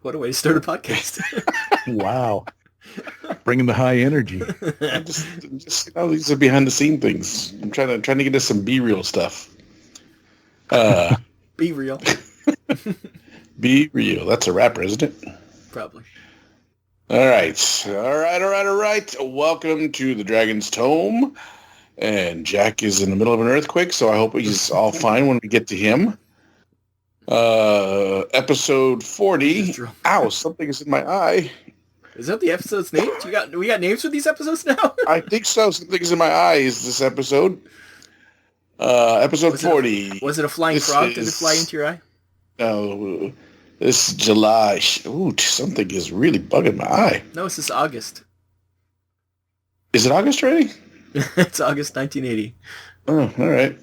What a way to start a podcast. Wow. Bringing the high energy. I'm just these are behind the scene things. I'm trying to get us some Be Real stuff. Be real. Be Real. That's a rapper, isn't it? Probably. All right. Welcome to the Dragon's Tome. And Jack is in the middle of an earthquake, so I hope he's all fine when we get to him. Episode 40. Ow, something is in my eye. Is that the episode's name? We got names for these episodes now? I think so. Something is in my eye is this episode. Episode 40. Was it a flying frog? Did it fly into your eye? No. This is July. Ooh, something is really bugging my eye. No, this is August. Is it August already? It's August 1980. Oh, all right.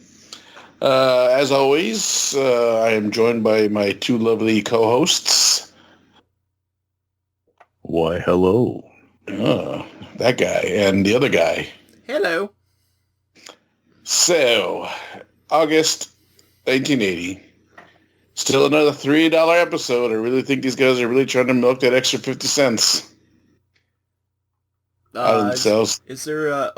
As always, I am joined by my two lovely co-hosts. Why, hello. That guy and the other guy. Hello. So, August 1980. Still another $3 episode. I really think these guys are really trying to milk that extra 50 cents. Out of themselves. Is there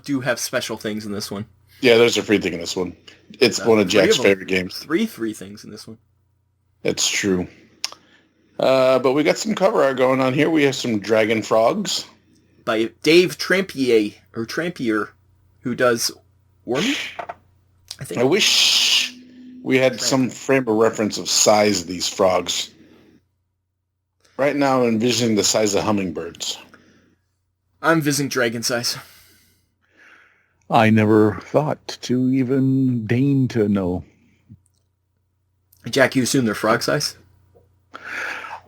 do have special things in this one. Yeah, there's a free thing in this one. It's one of Jack's favorite games. Three things in this one. That's true. But we got some cover art going on here. We have some dragon frogs. By Dave Trampier, who does Wormy? I think. I wish we had some frame of reference of size of these frogs. Right now I'm envisioning the size of hummingbirds. I'm visiting dragon size. I never thought to even deign to know. Jack, you assume they're frog size?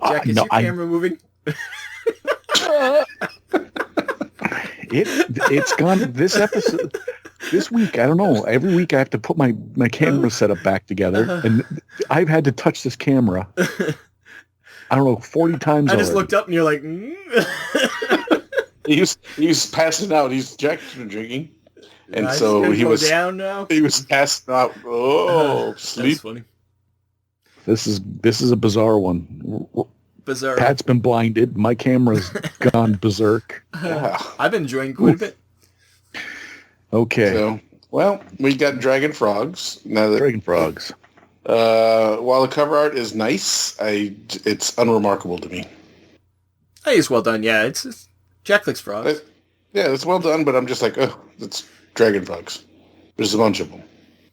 Jack, is your camera moving? It's gone this episode. This week, I don't know. Every week I have to put my camera setup back together. And I've had to touch this camera, I don't know, 40 times I just already. looked up and you're like... He was passing out. Jack's been drinking. And so he was down now. He was passing out. Oh, sleep. That's funny. This is a bizarre one. Bizarre. Pat's been blinded. My camera's gone berserk. I've been enjoying quite a bit. Okay. So, well, we got dragon frogs. Dragon frogs. While the cover art is nice, it's unremarkable to me. Hey, it's well done. Yeah, it's Jack likes frogs. Yeah, it's well done, but I'm just like, oh, it's dragon frogs. There's a bunch of them.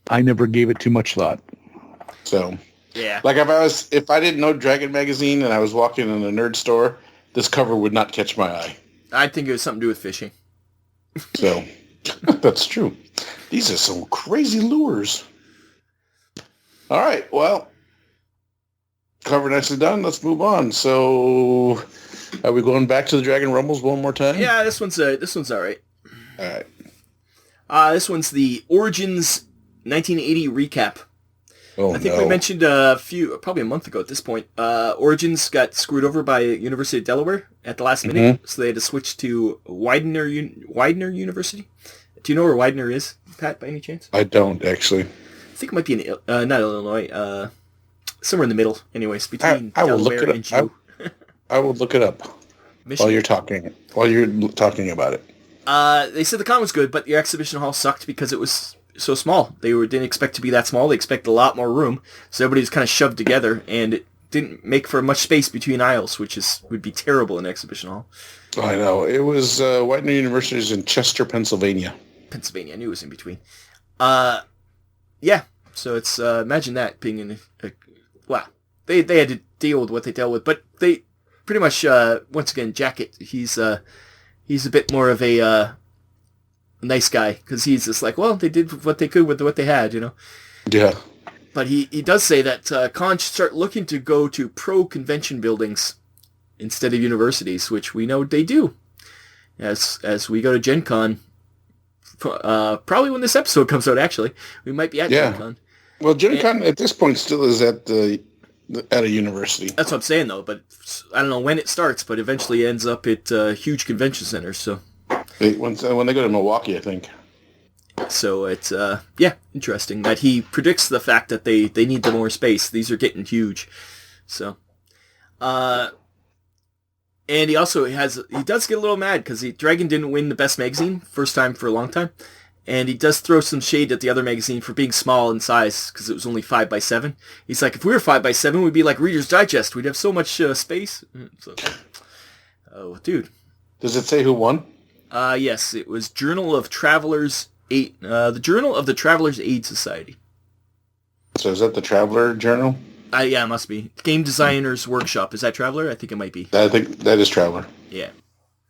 I never gave it too much thought. So, yeah. Like if I didn't know Dragon Magazine and I was walking in a nerd store, this cover would not catch my eye. I think it was something to do with fishing. So, that's true. These are some crazy lures. All right, well, cover nicely done. Let's move on. So, are we going back to the Dragon Rumbles one more time? Yeah, this one's all right. All right. This one's the Origins 1980 recap. Oh, I think we mentioned probably a month ago at this point, Origins got screwed over by University of Delaware at the last minute, so they had to switch to Widener University. Do you know where Widener is, Pat, by any chance? I don't, actually. I think it might be in, not Illinois, somewhere in the middle, anyways, between I will Delaware look it and Jew. I will look it up while you're talking about it. They said the con was good, but the exhibition hall sucked because it was so small. They didn't expect to be that small. They expected a lot more room, so everybody was kind of shoved together, and it didn't make for much space between aisles, which would be terrible in an exhibition hall. I know. It was Widener University is in Chester, Pennsylvania. I knew it was in between. Yeah. So it's imagine that being in they had to deal with what they dealt with, but they pretty much once again Jacket. He's a bit more of a nice guy because he's just like, well, they did what they could with what they had, you know. Yeah. But he does say that cons should start looking to go to pro-convention buildings instead of universities, which we know they do. As we go to Gen Con, probably when this episode comes out, actually, we might be at Gen Con. Well, Gen Con at this point still is at a university. That's what I'm saying, though. But I don't know when it starts, but eventually ends up at huge convention centers. So when they go to Milwaukee, I think. So it's interesting that he predicts the fact that they need the more space. These are getting huge. So And he also he does get a little mad because Dragon didn't win the best magazine, first time for a long time. And he does throw some shade at the other magazine for being small in size because it was only 5x7. He's like, if we were 5x7, we'd be like Reader's Digest. We'd have so much space. So, oh, dude. Does it say who won? Yes, it was Journal of Travelers 8. The Journal of the Travelers Aid Society. So is that the Traveler Journal? Yeah, it must be. Game Designers Workshop. Is that Traveler? I think it might be. I think that is Traveler. Yeah.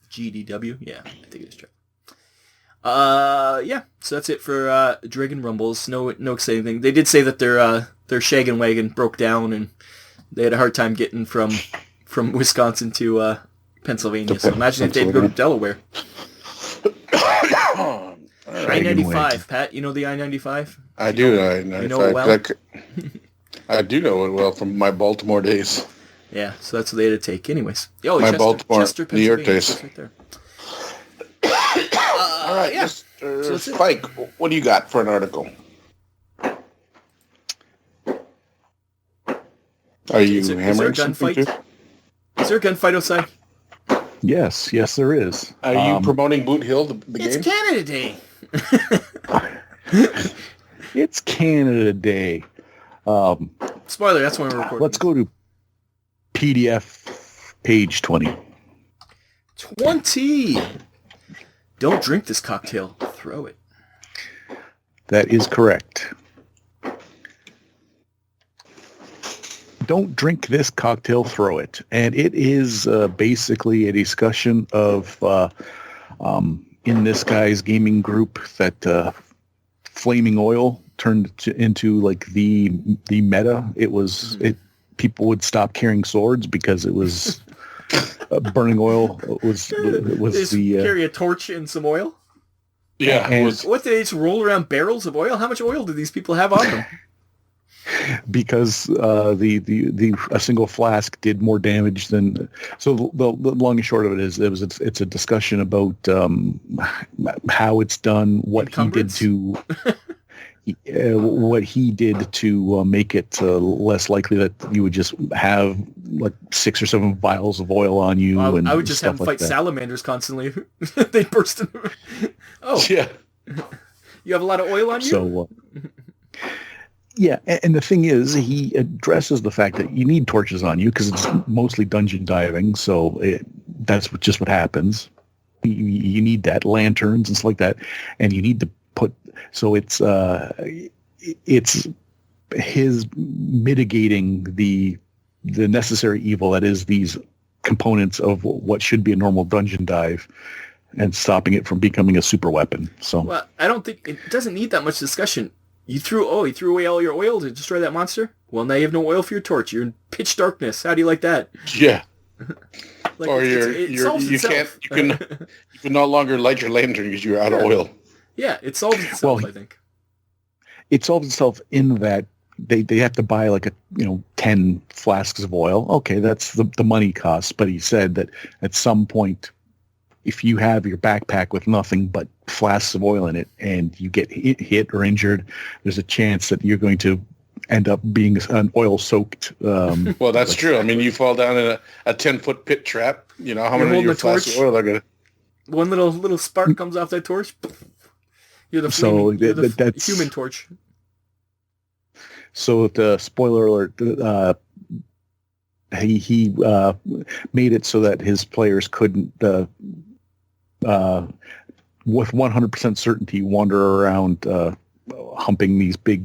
GDW? Yeah, I think it is Traveler. Yeah, so that's it for Dragon Rumbles. No exciting thing. They did say that their Shaggin' Wagon broke down and they had a hard time getting from Wisconsin to Pennsylvania. So imagine if they'd go to Delaware. I-95, Pat. You know the I-95? I do. I-95. You know it well? I do know it well from my Baltimore days. Yeah, so that's what they had to take. Anyways. Oh, my Baltimore, Chester, New York days. Right there. All right, yeah. Mr. Spike, what do you got for an article? Are you hammering something too? Is there a gunfight outside? Yes, there is. Are you promoting Boot Hill, the game? It's Canada Day. It's Canada Day. Spoiler, that's when we're recording. Let's go to PDF page 20. 20! Don't drink this cocktail. Throw it. That is correct. Don't drink this cocktail, throw it. And it is basically a discussion of, in this guy's gaming group, that flaming oil turned into like the meta. It was people would stop carrying swords because it was burning oil was carry a torch and some oil. Yeah. What did they just roll around barrels of oil? How much oil do these people have on them? Because a single flask did more damage than. So the long and short of it is it's a discussion about how it's done, what he did to make it less likely that you would just have like 6 or 7 vials of oil on you. I would just have them fight salamanders constantly. They'd burst in. Oh yeah, you have a lot of oil on you. So. Yeah, and the thing is, he addresses the fact that you need torches on you because it's mostly dungeon diving, so that's just what happens. You need that, lanterns and stuff like that, and you need to put. So it's his mitigating the necessary evil that is these components of what should be a normal dungeon dive, and stopping it from becoming a super weapon. So, well, I don't think it doesn't need that much discussion. You threw away all your oil to destroy that monster? Well, now you have no oil for your torch. You're in pitch darkness. How do you like that? Yeah. Like, or you can no longer light your lantern because you're out of oil. Yeah, it solves itself, I think. It solves itself in that they have to buy like 10 flasks of oil. Okay, that's the money cost. But he said that at some point, if you have your backpack with nothing but flasks of oil in it and you get hit or injured, there's a chance that you're going to end up being an oil-soaked... well, that's true. I mean, you fall down in a 10-foot pit trap. You know, how many of your flasks of oil are going to... One little spark comes off that torch. You're the human torch. So the spoiler alert... he made it so that his players couldn't... with 100% certainty, wander around humping these big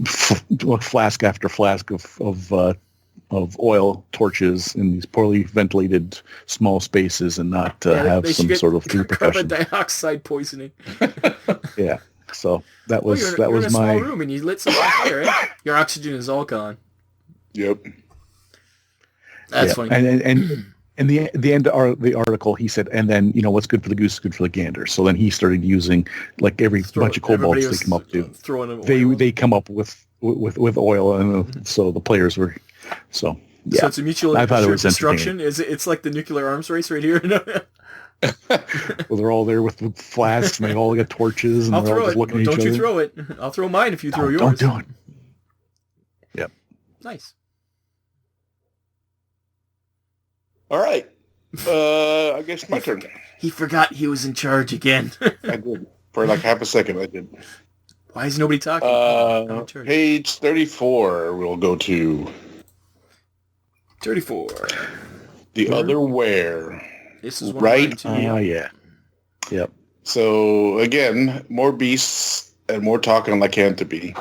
flask after flask of oil torches in these poorly ventilated small spaces and not have some sort of repercussion. Carbon dioxide poisoning. Yeah. So that was you're was in a my small room and you lit some fire. Right? Your oxygen is all gone. Yep. That's funny. And in the end of the article, he said, and then, what's good for the goose is good for the gander. So then he started using, like, every bunch of kobolds they come up to. They come up with oil, and so the players were, so, yeah. So it's a mutual destruction? It's like the nuclear arms race right here? Well, they're all there with flasks, and they all got torches, and they're all just looking at each other. Don't you throw it. I'll throw mine if you throw yours. Don't do it. Yep. Nice. All right. I guess my turn. He forgot he was in charge again. I did. For like half a second, I did. Why is nobody talking? I'm in charge. Page 34, we'll go to. 34. The Other Where. This is one of mine too. Yeah. Yep. So, again, more beasts and more talking lycanthropy.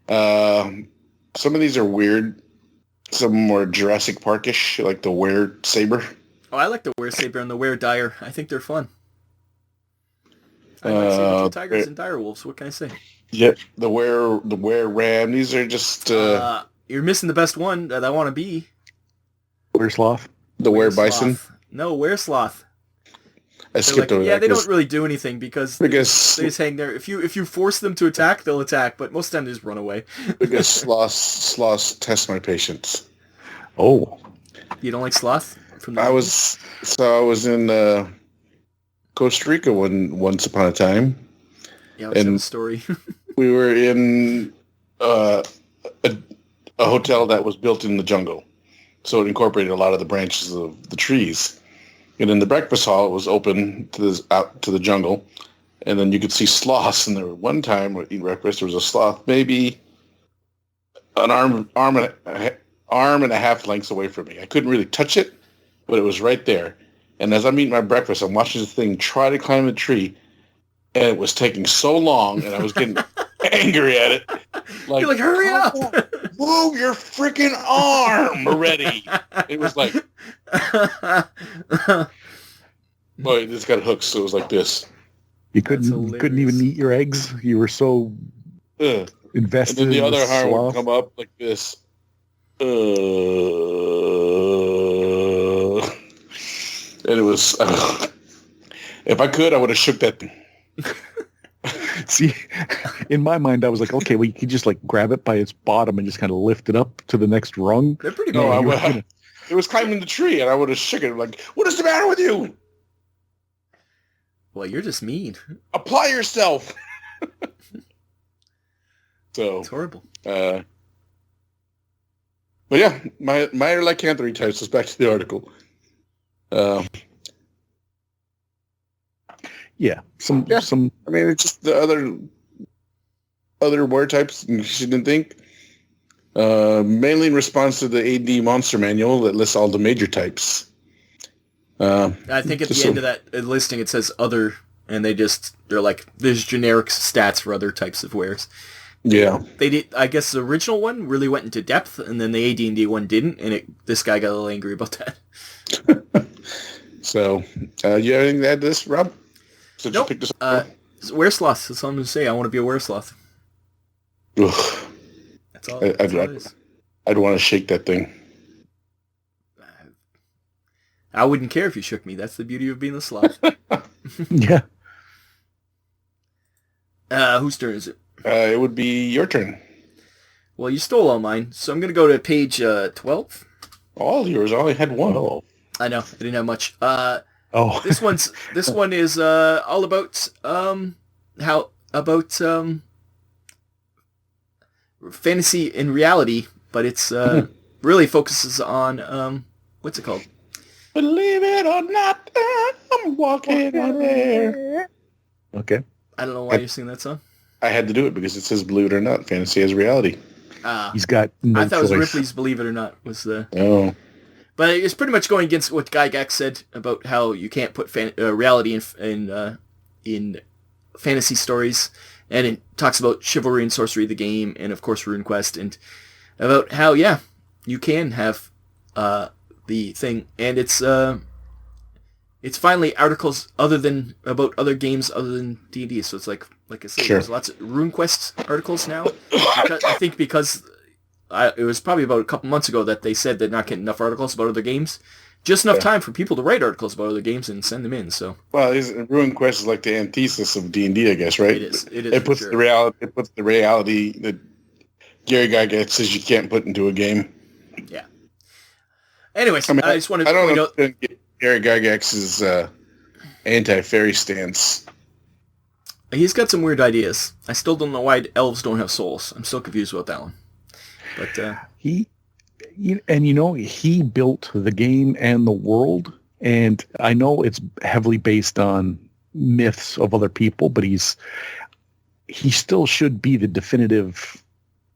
Some of these are weird. Some more Jurassic Parkish, like the Were Saber. Oh, I like the Were Saber and the Were Dire. I think they're fun. I like saber tigers and dire wolves. What can I say? Yep, the Were Ram. These are just... you're missing the best one that I want to be. Were Sloth? The Were Bison? No, Were Sloth. I skipped over that. Yeah, they don't really do anything because they because just hang there. If you force them to attack, they'll attack, but most of the time they just run away. because sloths test my patience. Oh. You don't like sloth? I was in Costa Rica once upon a time. Yeah, I have a story. We were in a hotel that was built in the jungle, so it incorporated a lot of the branches of the trees. And in the breakfast hall, it was open out to the jungle, and then you could see sloths. And there was one time eating breakfast, there was a sloth maybe an arm and a half lengths away from me. I couldn't really touch it, but it was right there. And as I'm eating my breakfast, I'm watching this thing try to climb the tree, and it was taking so long, and I was getting angry at it. You're like, hurry up! Move your freaking arm already! It was like, boy, it just got hooked, so it was like this. You couldn't even eat your eggs. You were so invested. And then the in other arm sloth. would come up like this. And it was. If I could, I would have shook that thing. See, in my mind, I was like, okay, well, you could just like grab it by its bottom and just kind of lift it up to the next rung. They're pretty No, big. it was climbing the tree, and I would have shook it. Like, what is the matter with you? Well, you're just mean. Apply yourself. So It's horrible. But yeah, my lycanthropy types is back to the article. Yeah, some. I mean, it's just the other were types you didn't think. Mainly in response to the AD monster manual that lists all the major types. I think at the end of that listing it says other, and they're like, there's generic stats for other types of wares. Yeah. They did. I guess the original one really went into depth, and then the AD&D one didn't, and this guy got a little angry about that. So, you have anything to add to this, Rob? Since Nope. you picked this up? Weresloth. That's all I'm going to say. I want to be a Weresloth. Ugh. That's all it is. I'd want to shake that thing. I wouldn't care if you shook me. That's the beauty of being a sloth. Yeah. Whose turn is it? It would be your turn. Well, you stole all mine, so I'm going to go to page 12. All yours. I only had one. Oh. I know. I didn't have much. This one is all about fantasy in reality, but it's really focuses on what's it called? Believe it or not, I'm walking on air. Okay. I don't know why you're singing that song. I had to do it because it says "Believe it or not, fantasy as reality." He's got no I thought choice. it was Ripley's "Believe It or Not" was the. Oh. But it's pretty much going against what Guy Gax said about how you can't put reality in fantasy stories, and it talks about chivalry and sorcery, the game, and of course RuneQuest, and about how you can have the thing, and it's finally articles about other games other than D&D. So it's like I said, Sure. There's lots of RuneQuest articles now. Because it was probably about a couple months ago that they said they're not getting enough articles about other games. Just enough time for people to write articles about other games and send them in. So RuneQuest is like the antithesis of D&D, I guess, right? It is. It puts the reality. It puts the reality that Gary Gygax says you can't put into a game. Yeah. Anyways, I just wanted to point out. Gary Gygax's anti-fairy stance. He's got some weird ideas. I still don't know why elves don't have souls. I'm still confused about that one. But he built the game and the world, and I know it's heavily based on myths of other people, but he still should be the definitive,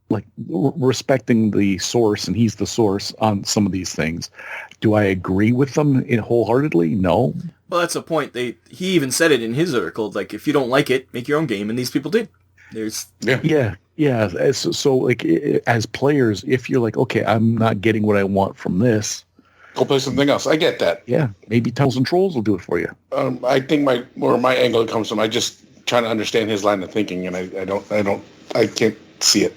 like respecting the source, and he's the source on some of these things. Do I agree with them wholeheartedly? No. Well, that's the point. He even said it in his article. Like, if you don't like it, make your own game, and these people did. Yeah. So like, as players, if you're like, okay, I'm not getting what I want from this, go play something else. I get that. Yeah, maybe Tunnels and Trolls will do it for you. I think my angle comes from, I just trying to understand his line of thinking, and I can't see it.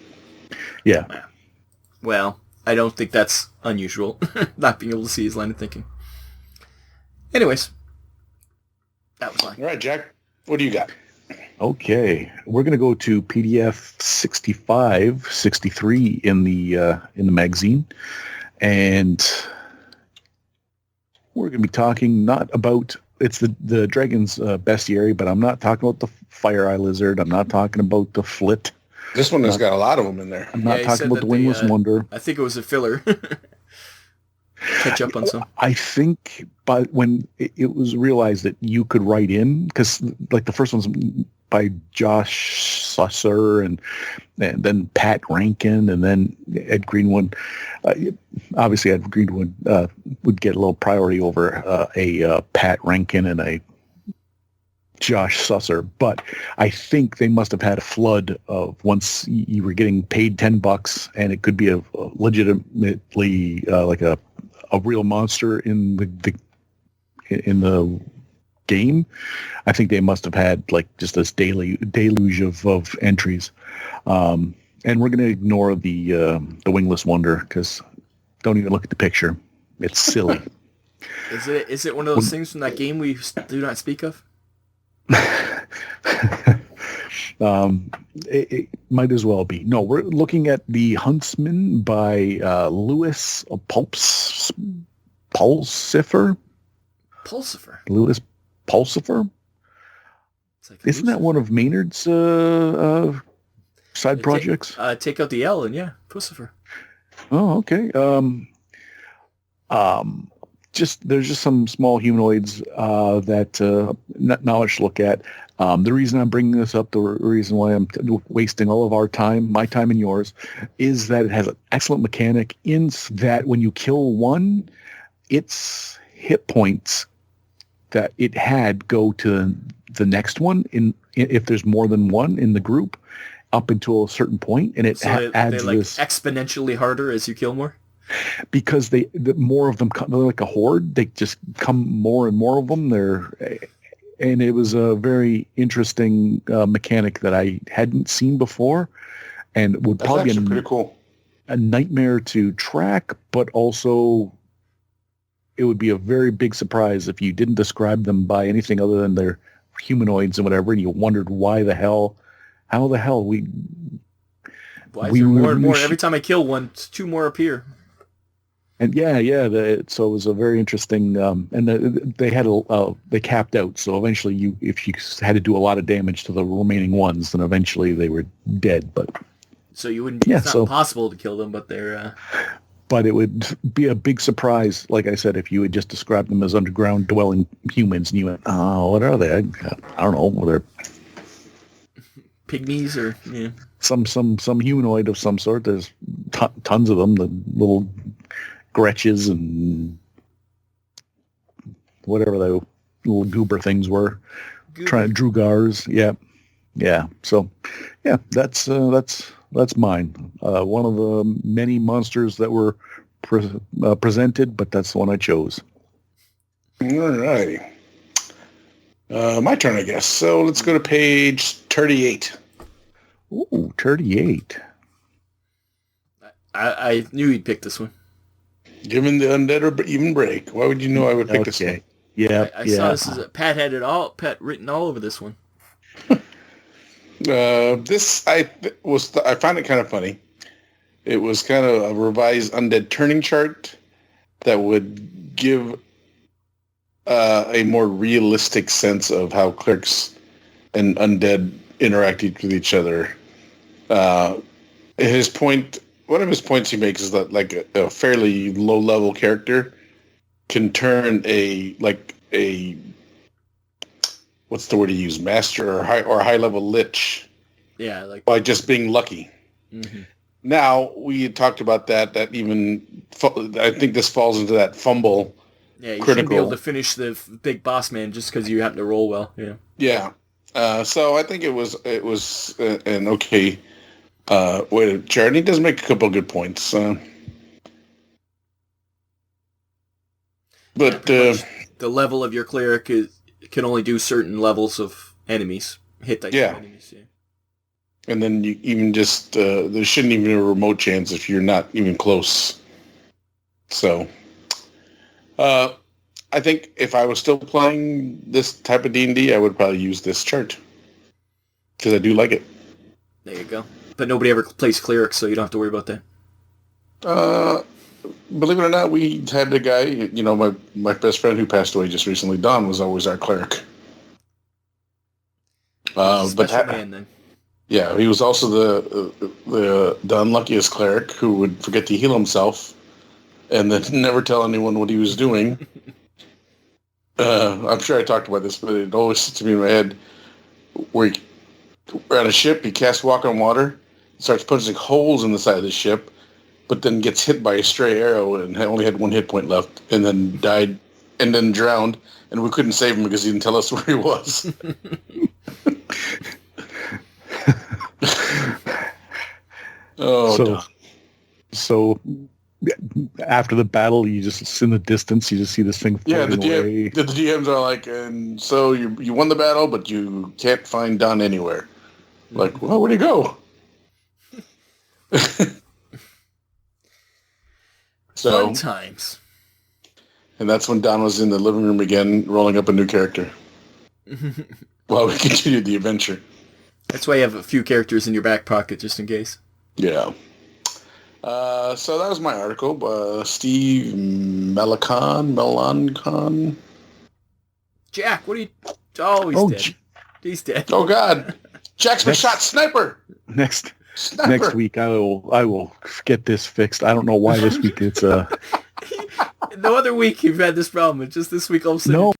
Yeah. Well, I don't think that's unusual, not being able to see his line of thinking. Anyways, that was mine. All right, Jack, what do you got? Okay, we're going to go to PDF 65, 63 in the magazine, and we're going to be talking not about, it's the Dragon's Bestiary, but I'm not talking about the Fire Eye Lizard. I'm not talking about the Flit. This one has got a lot of them in there. I'm not talking about the Wingless Wonder. I think it was a filler. Catch up on some. I think, but when it was realized that you could write in, because like the first one's by Josh Susser and then Pat Rankin and then Ed Greenwood. Obviously, Ed Greenwood would get a little priority over a Pat Rankin and a Josh Susser, but I think they must have had a flood of, once you were getting paid $10 and it could be a legitimately like a real monster in the game. I think they must have had like just this deluge of entries, and we're going to ignore the Wingless Wonder because don't even look at the picture. It's silly. Is it one of those things from that game we do not speak of? It might as well be. No, we're looking at The Huntsman by Louis Pulsifer. Louis Pulsifer? Like isn't that one of Maynard's side projects? Take out the L and yeah, Pulsifer. Oh, okay. There's just some small humanoids that knowledge to look at. The reason I'm bringing this up, the reason why I'm wasting all of our time, my time and yours, is that it has an excellent mechanic in that when you kill one, its hit points that it had go to the next one if there's more than one in the group up until a certain point, and it adds like this exponentially harder as you kill more. Because the more of them come, they're like a horde. They just come more and more of them. And it was a very interesting mechanic that I hadn't seen before, and would probably be pretty cool. A nightmare to track, but also it would be a very big surprise if you didn't describe them by anything other than their humanoids and whatever, and you wondered how the hell we. Why is there more and more? Every time I kill one, two more appear. And so it was a very interesting, and they capped out. So eventually, if you had to do a lot of damage to the remaining ones, then eventually they were dead. But so you wouldn't. It's not impossible to kill them, but they're. But it would be a big surprise, like I said, if you had just described them as underground dwelling humans, and you went, "Oh, what are they? I don't know. They're pygmies or yeah, some humanoid of some sort." There's tons of them. The little Gretches and whatever the little goober things were. Drugars. Yeah. So, yeah, that's mine. One of the many monsters that were presented, but that's the one I chose. All righty. My turn, I guess. So let's go to page 38. Ooh, 38. I knew he'd pick this one. Given the undead or even break. Why would you know I would pick this one? Yeah, I saw this as Pat had it all. Pat written all over this one. This I found it kind of funny. It was kind of a revised undead turning chart that would give a more realistic sense of how clerics and undead interact with each other. His point one of his points he makes is that like a fairly low level character can turn a what's the word he used, master or high level lich. Yeah, like by just being lucky. Mm-hmm. Now we had talked about that even I think this falls into that fumble. Yeah, you critical. shouldn't be able to finish the big boss man just because you happen to roll well. Yeah. Yeah. So I think it was an okay way to chart. And he does make a couple of good points. But the level of your cleric can only do certain levels of enemies, hit dice of enemies. Yeah. And then you even just there shouldn't even be a remote chance if you're not even close. So, I think if I was still playing this type of D&D, I would probably use this chart because I do like it. There you go. But nobody ever plays cleric, so you don't have to worry about that. Believe it or not, we had the guy. You know, my best friend who passed away just recently, Don, was always our cleric. Special man, then. Yeah, he was also the unluckiest cleric who would forget to heal himself and then never tell anyone what he was doing. I'm sure I talked about this, but it always sits to me in my head where we're on a ship, he casts Walk on Water, starts punching holes in the side of the ship, but then gets hit by a stray arrow and only had 1 hit point left, and then died, and then drowned, and we couldn't save him because he didn't tell us where he was. So after the battle, you just in the distance, you just see this thing floating away. The DMs are like, and so you won the battle, but you can't find Don anywhere. Like, well, where'd he go? So fun times. And that's when Don was in the living room again, rolling up a new character. While we continued the adventure. That's why you have a few characters in your back pocket, just in case. Yeah. So that was my article. Steve Melancon. Jack, what are you... Oh, he's dead. He's dead. Oh, God. Jack's been shot. Sniper! Next week, I will get this fixed. I don't know why this week it's... No other week you've had this problem. It's just this week all of a sudden... No.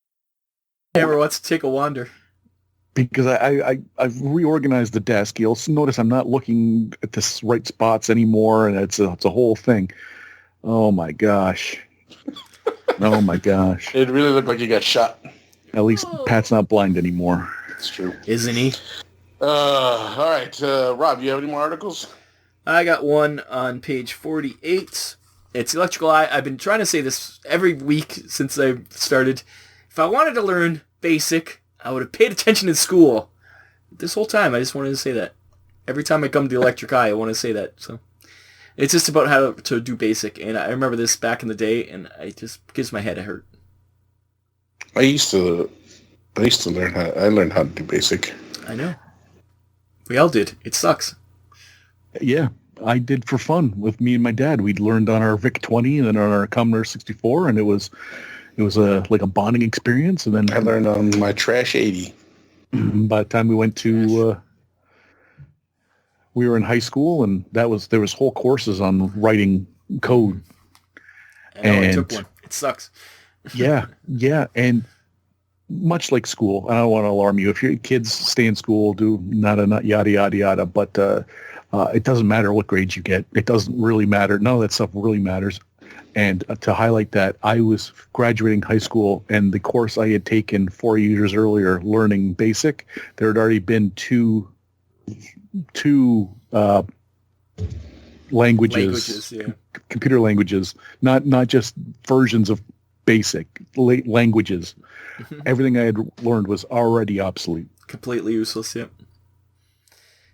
Hammer wants to take a wander. Because I've reorganized the desk. You'll notice I'm not looking at the right spots anymore, and it's a whole thing. Oh my gosh! Oh my gosh! It really looked like you got shot. At least Pat's not blind anymore. It's true, isn't he? All right, Rob, you have any more articles? I got one on page 48. It's Electrical Eye. I've been trying to say this every week since I started. If I wanted to learn BASIC, I would have paid attention in school. This whole time, I just wanted to say that. Every time I come to the Electric Eye, I want to say that. So it's just about how to do BASIC. And I remember this back in the day, and it just gives my head a hurt. I used to learn how. I learned how to do BASIC. I know. We all did. It sucks. Yeah, I did for fun with me and my dad. We learned on our VIC-20 and then on our Commodore 64, and it was like a bonding experience. And then I learned on my Trash 80. By the time we went to, we were in high school, and there was whole courses on writing code. I took one. It sucks. yeah, and much like school, I don't want to alarm you. If your kids stay in school, do not yada yada yada. But it doesn't matter what grades you get. It doesn't really matter. None of that stuff really matters. And to highlight that, I was graduating high school, and the course I had taken 4 years earlier, learning BASIC, there had already been two languages, computer languages, not just versions of BASIC, languages. Everything I had learned was already obsolete. Completely useless, yep.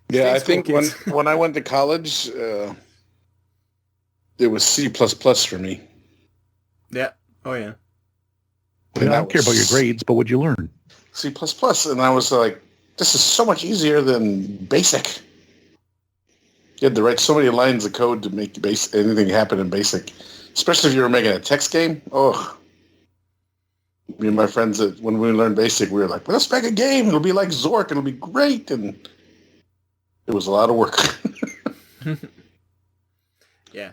Yeah, I think when I went to college, it was C++ for me. Yeah. Oh, yeah. I don't care about your grades, but what'd you learn? C++. And I was like, this is so much easier than BASIC. You had to write so many lines of code to make anything happen in BASIC. Especially if you were making a text game. Oh. Me and my friends, when we learned BASIC, we were like, well, let's make a game. It'll be like Zork. It'll be great. And it was a lot of work. Yeah.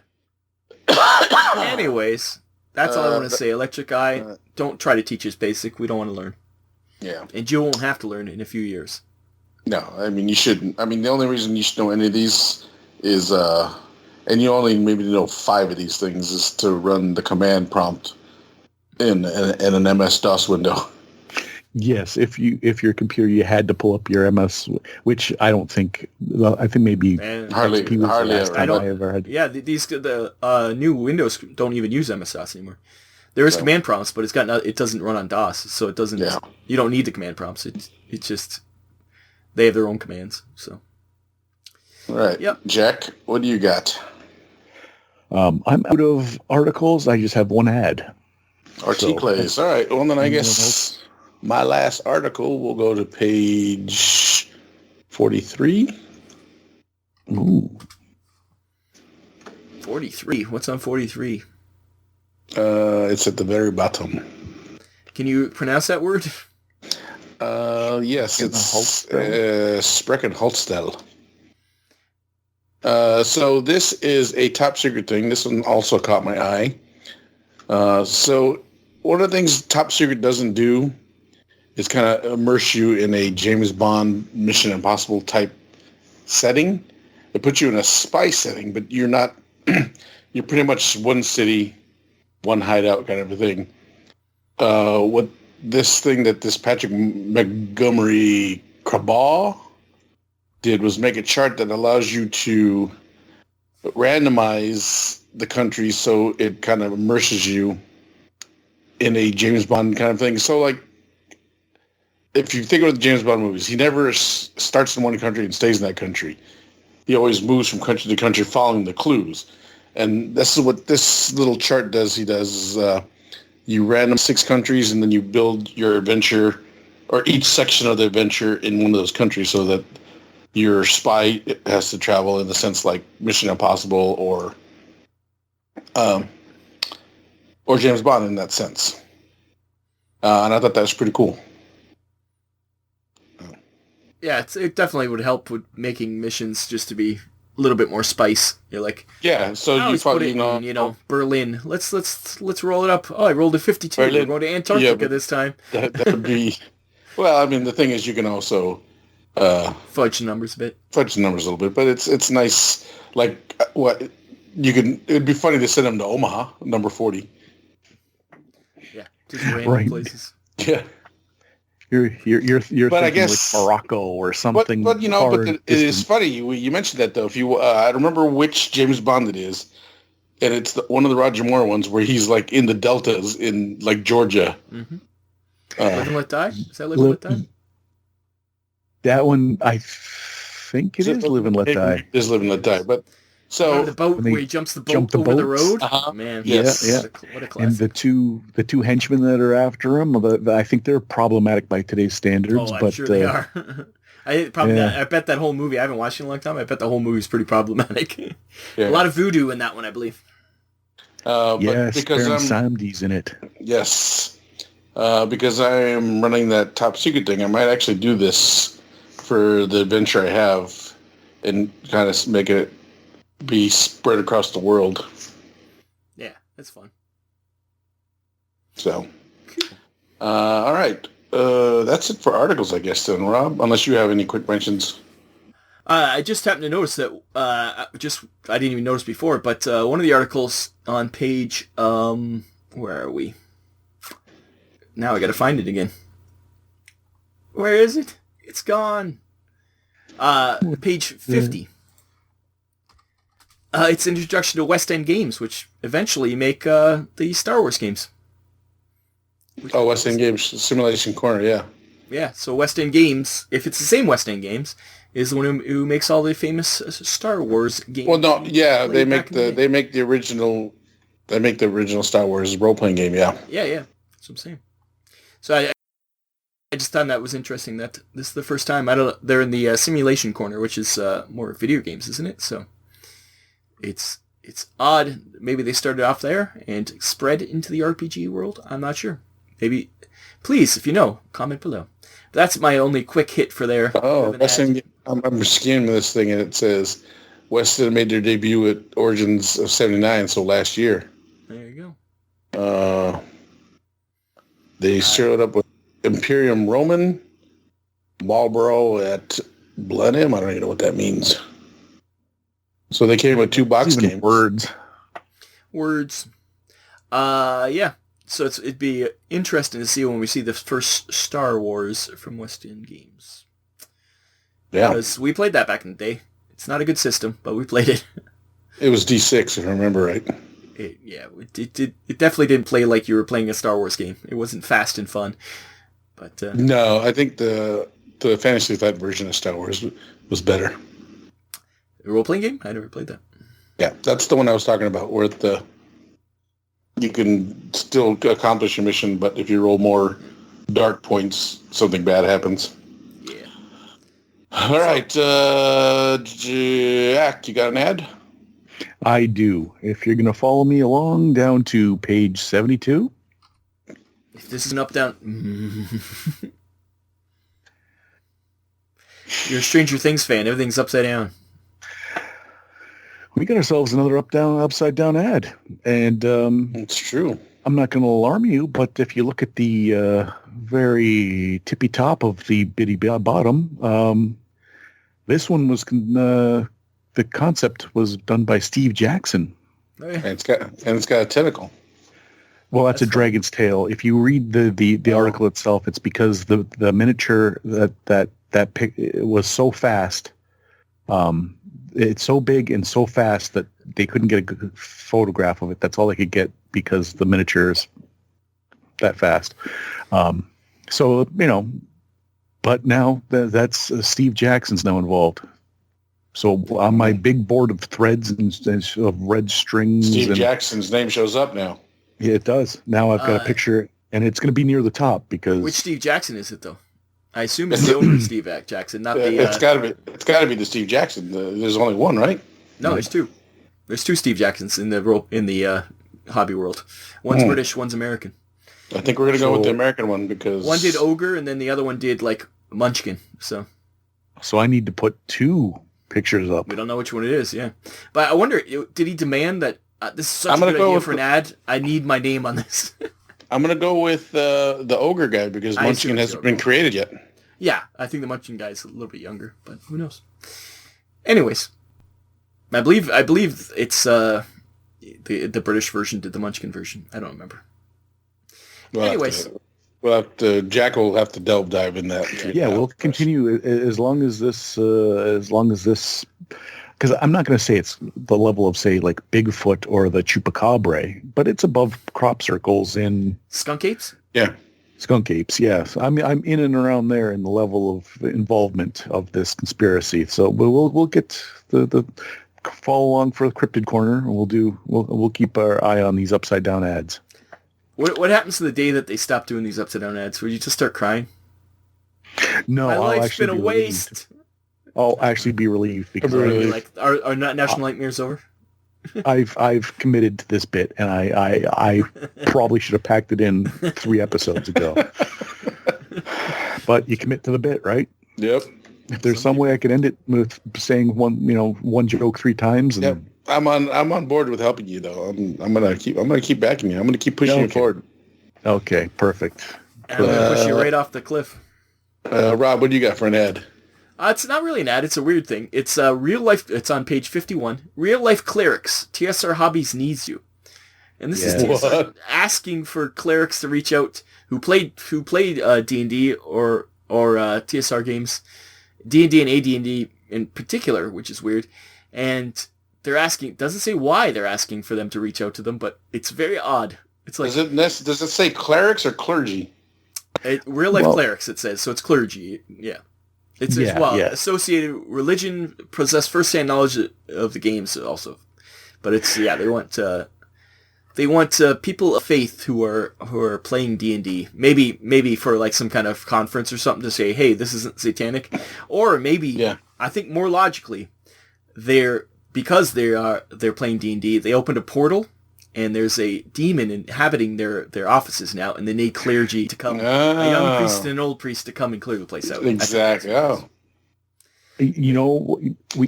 Anyways, that's all I want to say. Electric Eye, don't try to teach us basic. We don't want to learn. Yeah. And you won't have to learn in a few years. No, I mean, you shouldn't. I mean, the only reason you should know any of these is, and you only maybe know 5 of these things, is to run the command prompt in an MS-DOS window. Yes, if your computer, you had to pull up your MS, which I don't think. Well, I think maybe hardly ever. I ever had. Yeah, the new Windows don't even use MS-DOS anymore. There is command prompts, but it doesn't run on DOS, so it doesn't. Yeah. You don't need the command prompts. It's just they have their own commands. So. All right. Yep. Jack, what do you got? I'm out of articles. I just have one ad. RT plays. All right. Well, then I guess my last article will go to page 43. Ooh. 43. What's on 43? It's at the very bottom. Can you pronounce that word? Yes, it's Spreckenholstel. So this is a top secret thing. This one also caught my eye. So one of the things Top Secret doesn't do is kind of immerse you in a James Bond Mission Impossible type setting. It puts you in a spy setting, but you're not. You're pretty much one city, one hideout kind of a thing. What this thing that this Patrick Montgomery Cabal did was make a chart that allows you to randomize the countries so it kind of immerses you in a James Bond kind of thing. So, like, if you think about the James Bond movies, he never starts in one country and stays in that country. He always moves from country to country following the clues. And this is what this little chart does. He does you random 6 countries, and then you build your adventure, or each section of the adventure in one of those countries, so that your spy has to travel in the sense like Mission Impossible or James Bond in that sense. And I thought that was pretty cool. Yeah, it definitely would help with making missions just to be a little bit more spice. You're like, yeah, so you probably in, Berlin. Let's roll it up. Oh, I rolled a 52. Berlin. We're going to Antarctica this time. That would be. Well, I mean, the thing is, you can also fudge the numbers a bit. Fudge the numbers a little bit, but it's nice. Like what you can. It'd be funny to send them to Omaha, number 40. Yeah, just random places. Yeah. You're thinking, I guess, like Morocco or something. But it is funny you mentioned that though. If you I don't remember which James Bond it is, and it's one of the Roger Moore ones where he's like in the deltas in like Georgia. Mm-hmm. Live and Let Die? Is that Live and Let Die? That one, I think it is Live and Let Die. It is Live and Let Die, but. So the boat where he jumps the boat over the road. Uh-huh. Man, yes, yeah. What a classic. And the two henchmen that are after him, I think they're problematic by today's standards. Oh, I'm but sure they are. I bet that whole movie. I haven't watched it in a long time. I bet the whole movie is pretty problematic. Yeah. A lot of voodoo in that one, I believe. Yes, because Samdi's in it. Yes, because I am running that top secret thing. I might actually do this for the adventure I have, and kind of make it be spread across the world. Yeah, that's fun. So, all right. That's it for articles, I guess, then, Rob, unless you have any quick mentions. I just happened to notice that, I didn't even notice before, but one of the articles on page, where are we? Now I gotta find it again. Where is it? It's gone. Page 50. It's an introduction to West End Games, which eventually make the Star Wars games. West End Games, Simulation Corner, yeah. Yeah, so West End Games, if it's the same West End Games, is the one who makes all the famous Star Wars games. Well, no, yeah, they make the original Star Wars role-playing game, yeah. Yeah, that's what I'm saying. So I just thought that was interesting that this is the first time they're in the Simulation Corner, which is more video games, isn't it? So it's odd. Maybe they started off there and spread into the RPG world. I'm not sure. Maybe, please, if you know, comment below. That's my only quick hit for there. Oh, I'm skimming this thing, and it says Weston made their debut at Origins of 79, so last year. There you go. They showed up with Imperium Roman, Marlboro at Blenheim. I don't even know what that means. So they came with 2 box games. Words. Yeah. So it'd be interesting to see when we see the first Star Wars from West End Games. Yeah. Because we played that back in the day. It's not a good system, but we played it. It was D6, if I remember right. It definitely didn't play like you were playing a Star Wars game. It wasn't fast and fun. But no, I think the Fantasy Flight version of Star Wars was better. A role-playing game? I never played that. Yeah, that's the one I was talking about, where you can still accomplish your mission, but if you roll more dark points, something bad happens. Yeah. All right, Jack, you got an ad? I do. If you're going to follow me along down to page 72. If this is an up-down... You're a Stranger Things fan. Everything's upside down. We got ourselves another upside down ad. And it's true. I'm not going to alarm you, but if you look at the very tippy top of the bitty bottom, this one was... the concept was done by Steve Jackson. Oh, yeah. And it's got a tentacle. Well, that's a dragon's tail. If you read the article itself, it's because the miniature that pic was so fast. It's so big and so fast that they couldn't get a good photograph of it. That's all they could get because the miniature is that fast. So, but now that's Steve Jackson's now involved. So on my big board of threads and of red strings, Steve Jackson's name shows up now. Yeah, it does. Now I've got a picture, and it's going to be near the top because. Which Steve Jackson is it though? I assume it's the older Steve Jackson, not the. It's got to be the Steve Jackson. There's only one, right? No, there's 2. There's 2 Steve Jacksons in the hobby world. One's British, one's American. I think we're going to go with the American one because one did Ogre, and then the other one did like Munchkin. So I need to put 2 pictures up. We don't know which one it is. Yeah, but I wonder, did he demand that this is such a good idea for an ad? I need my name on this. I'm going to go with the Ogre guy because Munchkin hasn't been created yet. Yeah, I think the Munchkin guy is a little bit younger, but who knows? Anyways, I believe it's the British version did the Munchkin version. I don't remember. Jack will have to dive in that. Yeah, we'll continue as long as this, because I'm not going to say it's the level of, say, like Bigfoot or the Chupacabra, but it's above crop circles in skunk apes. Yeah, skunk apes. Yes, I'm in and around there in the level of involvement of this conspiracy. So we'll get the follow along for the Cryptid Corner. And we'll keep our eye on these upside down ads. What happens to the day that they stop doing these upside down ads? Will you just start crying? No, my life's been a waste. I'll actually be relieved because are not national nightmares over? I've committed to this bit, and I probably should have packed it in 3 episodes ago. But you commit to the bit, right? Yep. If there's some way I could end it with saying one joke 3 times, and yep. I'm on board with helping you though. I'm gonna keep backing you. I'm gonna keep pushing you forward. Okay, perfect. And I'm gonna push you right off the cliff. Rob, what do you got for an ad? It's not really an ad. It's a weird thing. It's real life. It's on page 51. Real life clerics. TSR Hobbies needs you. And this is TSR asking for clerics to reach out who played D&D or TSR games, D&D and AD&D in particular, which is weird. And they're asking. Doesn't say why they're asking for them to reach out to them, but it's very odd. It's like does it say clerics or clergy? Real life clerics. It says so. It's cleRgy. Yeah. It's associated religion, possess first-hand knowledge of the games also, but it's they want people of faith who are playing D&D, maybe for like some kind of conference or something to say, hey, this isn't satanic, or maybe I think more logically, because they're playing D&D, they opened a portal. And there's a demon inhabiting their offices now, and they need clergy to come, a young priest and an old priest to come and clear the place out. Exactly. Oh. You know,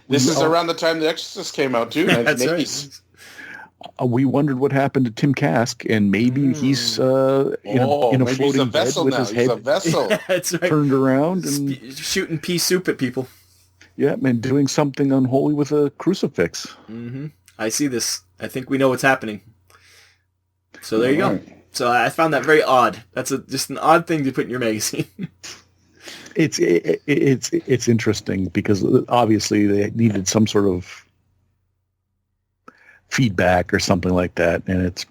This is around the time The Exorcist came out, too, That's 1980s. right. We wondered what happened to Tim Kask, and maybe he's in a maybe he's floating a vessel bed with now. his He's head a vessel. That's right. turned around and Shooting pea soup at people. yeah, and doing something unholy with a crucifix. Mm-hmm. I see this. I think we know what's happening. So there you go. So I found that very odd. That's just an odd thing to put in your magazine. It's interesting because obviously they needed some sort of feedback or something like that, and it's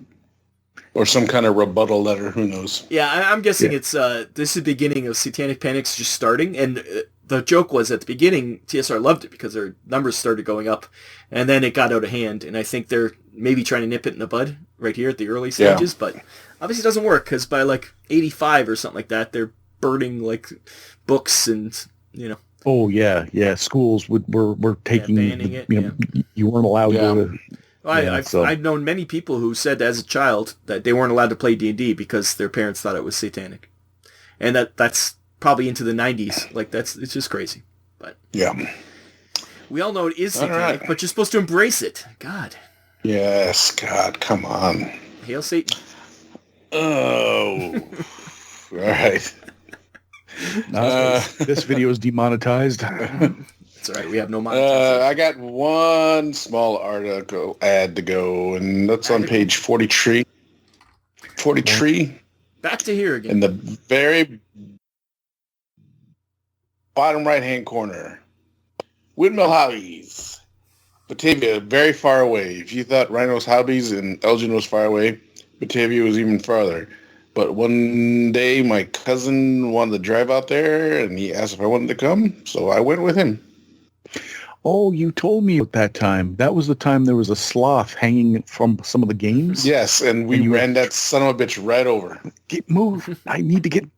or some kind of rebuttal letter. Who knows? Yeah, I'm guessing it's this is the beginning of Satanic Panic's just starting, and the joke was at the beginning TSR loved it because their numbers started going up, and then it got out of hand, and I think they're maybe trying to nip it in the bud right here at the early stages, but obviously it doesn't work because by like 85 or something like that, they're burning like books and Oh yeah. Schools were taking banning it. You weren't allowed to. I've known many people who said as a child that they weren't allowed to play D&D because their parents thought it was satanic, and that's probably into the 90s. Like it's just crazy. But yeah, we all know it is satanic, but you're supposed to embrace it. God. Yes, God, come on. Hail Satan. Oh, all right. This video is demonetized. That's all right. We have no monetization. I got one small article ad to go, and that's on page 43. 43. Back to here again. In the very bottom right-hand corner. Windmill Hobbies. Batavia, very far away. If you thought Rhino's Hobbies and Elgin was far away, Batavia was even farther. But one day, my cousin wanted to drive out there, and he asked if I wanted to come, so I went with him. Oh, you told me at that time. That was the time there was a sloth hanging from some of the games? Yes, and we ran that son of a bitch right over. Move. I need to get...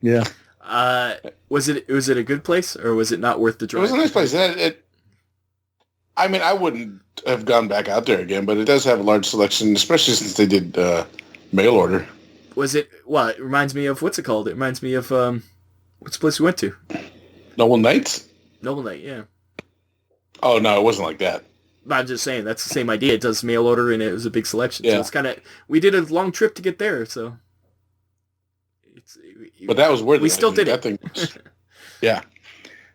Yeah. Was it a good place, or was it not worth the drive? It was a nice place. I mean, I wouldn't have gone back out there again, but it does have a large selection, especially since they did mail order. Was it? Well, it reminds me of what's it called? It reminds me of what's the place we went to? Noble Knights? Noble Knight, yeah. Oh no, it wasn't like that. I'm just saying that's the same idea. It does mail order, and it was a big selection. Yeah. So it's kind of we did a long trip to get there, so. But that was worth it. We still did that thing. Yeah.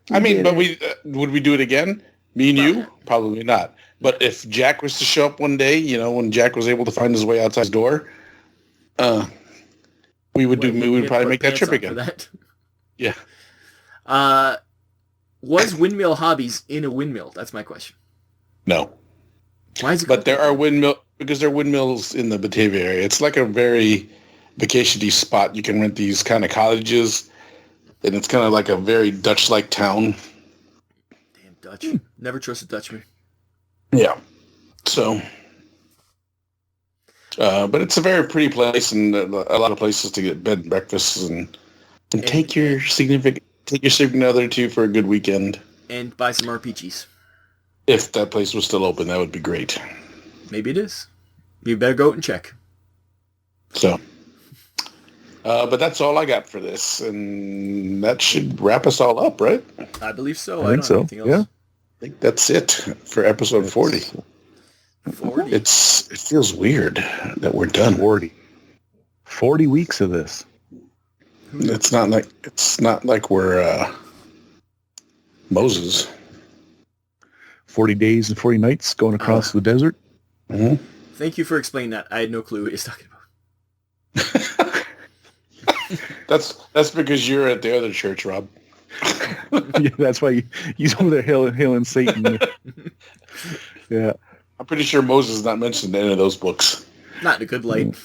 I mean, but we would we do it again? Me and you? Probably not. But if Jack was to show up one day, when Jack was able to find his way outside his door, we would probably make that trip again. That. Yeah. Was Windmill Hobbies in a windmill? That's my question. No. Why is it? But there are because there are windmills in the Batavia area. It's like a very vacation-y spot. You can rent these kind of cottages, and it's kind of like a very Dutch-like town. Damn Dutch. Never trust a Dutchman. Yeah. So, but it's a very pretty place, and a lot of places to get bed and breakfasts, and take your significant other to for a good weekend. And buy some RPGs. If that place was still open, that would be great. Maybe it is. You better go out and check. So, but that's all I got for this, and that should wrap us all up, right? I believe so. I think so. Anything else. Yeah. I think that's it for episode 40. 40. It feels weird that we're done. 40 weeks of this. It's not like we're Moses. 40 days and 40 nights going across the desert. Mm-hmm. Thank you for explaining that. I had no clue what he's talking about. That's because you're at the other church, Rob. Yeah, that's why he's over there hailing Satan. Yeah. I'm pretty sure Moses is not mentioned in any of those books. Not in a good light.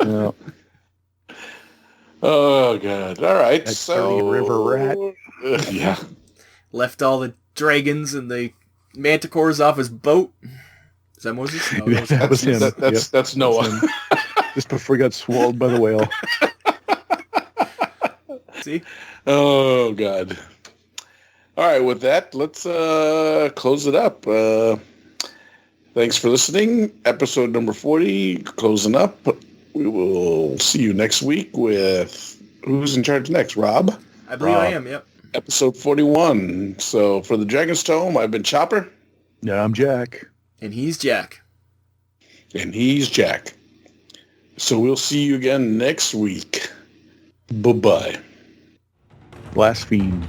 Yeah. Oh, God. All right. That so dirty river rat. Yeah. Left all the dragons and the manticores off his boat. Is that Moses? No, That was him. That's Noah. That's him. Just before he got swallowed by the whale. See? Oh, God. All right, with that, let's close it up. Thanks for listening. Episode number 40, closing up. We will see you next week with... Who's in charge next? Rob? I believe I am, yep. Episode 41. So for the Dragon's Tome, I've been Chopper. Yeah, I'm Jack. And he's Jack. And he's Jack. So we'll see you again next week. Bye-bye. Blaspheme.